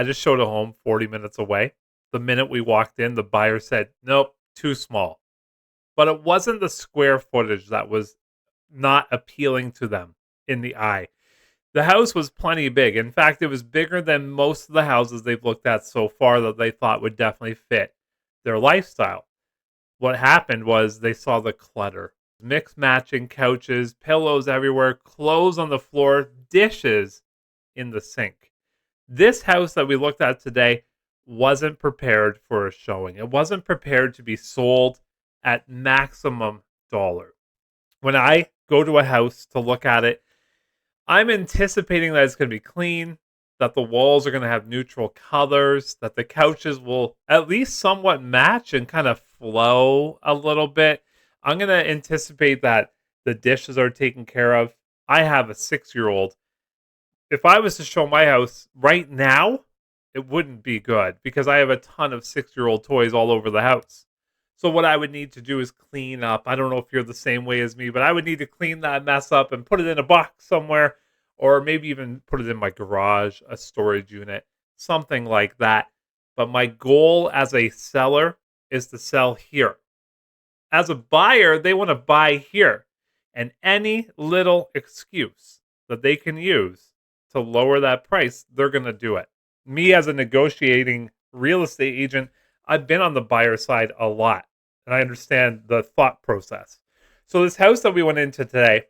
I just showed a home 40 minutes away. The minute we walked in, the buyer said, nope, too small. But it wasn't the square footage that was not appealing to them in the eye. The house was plenty big. In fact, it was bigger than most of the houses they've looked at so far that they thought would definitely fit their lifestyle. What happened was they saw the clutter, mixed matching couches, pillows everywhere, clothes on the floor, dishes in the sink. This house that we looked at today wasn't prepared for a showing. It wasn't prepared to be sold at maximum dollar. When I go to a house to look at it, I'm anticipating that it's going to be clean, that the walls are going to have neutral colors, that the couches will at least somewhat match and kind of flow a little bit. I'm going to anticipate that the dishes are taken care of. I have a 6-year-old. If I was to show my house right now, it wouldn't be good because I have a ton of 6-year-old toys all over the house. So what I would need to do is clean up. I don't know if you're the same way as me, but I would need to clean that mess up and put it in a box somewhere, or maybe even put it in my garage, a storage unit, something like that. But my goal as a seller is to sell here. As a buyer, they want to buy here. And any little excuse that they can use to lower that price, they're going to do it. Me as a negotiating real estate agent, I've been on the buyer side a lot, and I understand the thought process. So this house that we went into today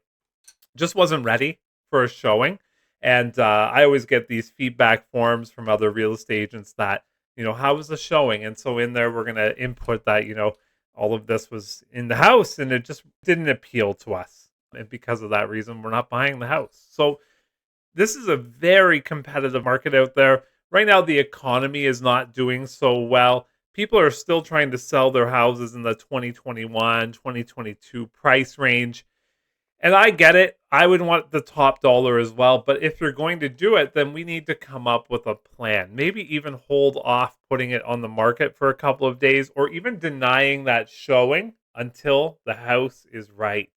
just wasn't ready for a showing. And I always get these feedback forms from other real estate agents that, how was the showing? And so in there, we're going to input that, all of this was in the house and it just didn't appeal to us. And because of that reason, we're not buying the house. So this is a very competitive market out there. Right now, the economy is not doing so well. People are still trying to sell their houses in the 2021, 2022 price range. And I get it. I would want the top dollar as well. But if you're going to do it, then we need to come up with a plan. Maybe even hold off putting it on the market for a couple of days or even denying that showing until the house is right.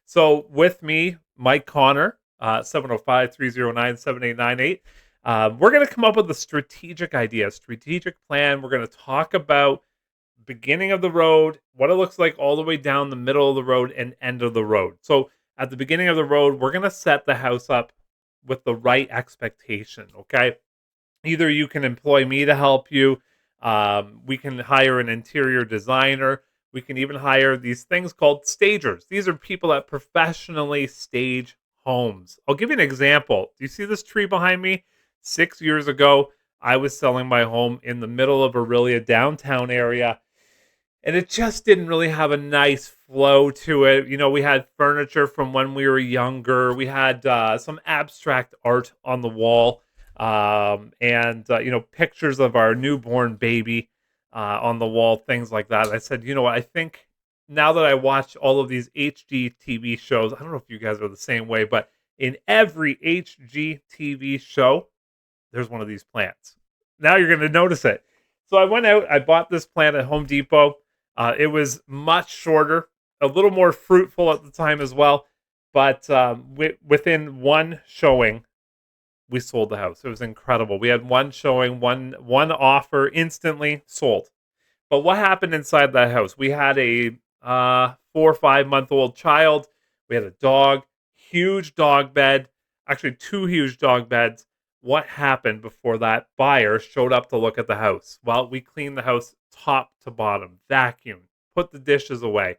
So with me, Mike Connor, 705-309-7898. We're going to come up with a strategic idea, strategic plan. We're going to talk about beginning of the road, what it looks like all the way down the middle of the road and end of the road. So at the beginning of the road, we're going to set the house up with the right expectation, okay? Either you can employ me to help you. We can hire an interior designer. We can even hire these things called stagers. These are people that professionally stage homes. I'll give you an example. Do you see this tree behind me? 6 years ago, I was selling my home in the middle of Orillia downtown area, and it just didn't really have a nice flow to it. We had furniture from when we were younger. We had some abstract art on the wall, and pictures of our newborn baby on the wall, things like that. I said, what? I think now that I watch all of these HGTV shows, I don't know if you guys are the same way, but in every HGTV show, there's one of these plants. Now you're going to notice it. So I went out, I bought this plant at Home Depot. It was much shorter, a little more fruitful at the time as well. But within one showing, we sold the house. It was incredible. We had one showing, one offer, instantly sold. But what happened inside that house? We had a 4 or 5 month old child. We had a dog, huge dog bed, actually 2 huge dog beds. What happened before that buyer showed up to look at the house? Well, we cleaned the house top to bottom, vacuumed, put the dishes away,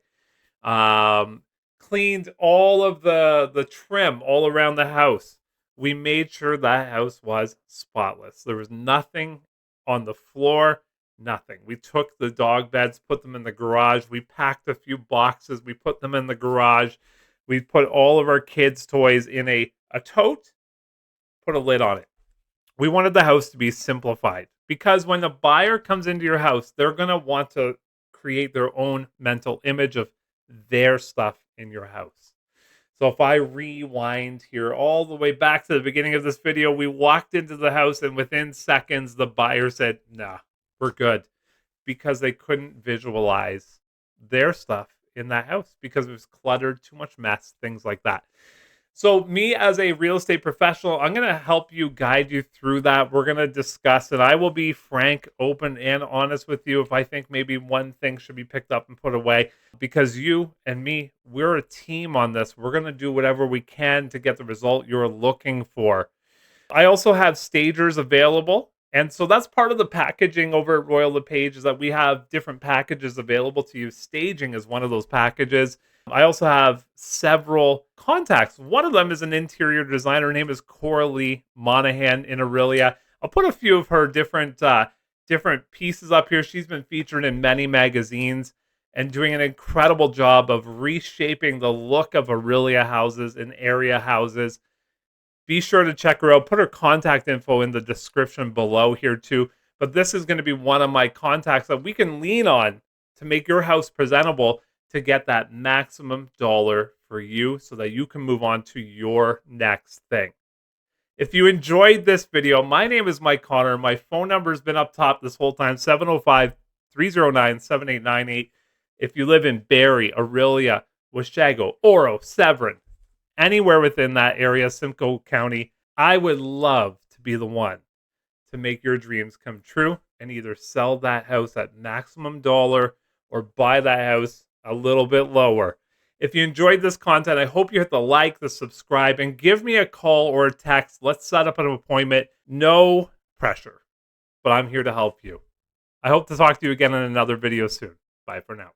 cleaned all of the trim all around the house. We made sure that house was spotless. There was nothing on the floor, nothing. We took the dog beds, put them in the garage. We packed a few boxes. We put them in the garage. We put all of our kids' toys in a tote, put a lid on it. We wanted the house to be simplified because when the buyer comes into your house, they're going to want to create their own mental image of their stuff in your house. So if I rewind here all the way back to the beginning of this video, we walked into the house and within seconds, the buyer said, nah, we're good, because they couldn't visualize their stuff in that house because it was cluttered, too much mess, things like that. So, me as a real estate professional, I'm going to help you guide you through that. We're going to discuss it. I will be frank, open, and honest with you if I think maybe one thing should be picked up and put away, because you and me, we're a team on this. We're going to do whatever we can to get the result you're looking for. I also have stagers available. And so that's part of the packaging over at Royal LePage, is that we have different packages available to you. Staging is one of those packages. I also have several contacts. One of them is an interior designer. Her name is Coralie Monahan in Orillia. I'll put a few of her different pieces up here. She's been featured in many magazines and doing an incredible job of reshaping the look of Orillia houses and area houses. Be sure to check her out. Put her contact info in the description below here too. But this is going to be one of my contacts that we can lean on to make your house presentable, to get that maximum dollar for you so that you can move on to your next thing. If you enjoyed this video, my name is Mike Connor. My phone number has been up top this whole time, 705-309-7898. If you live in Barrie, Orillia, Washago, Oro, Severn, anywhere within that area, Simcoe County, I would love to be the one to make your dreams come true and either sell that house at maximum dollar or buy that house a little bit lower. If you enjoyed this content, I hope you hit the like, the subscribe, and give me a call or a text. Let's set up an appointment. No pressure, but I'm here to help you. I hope to talk to you again in another video soon. Bye for now.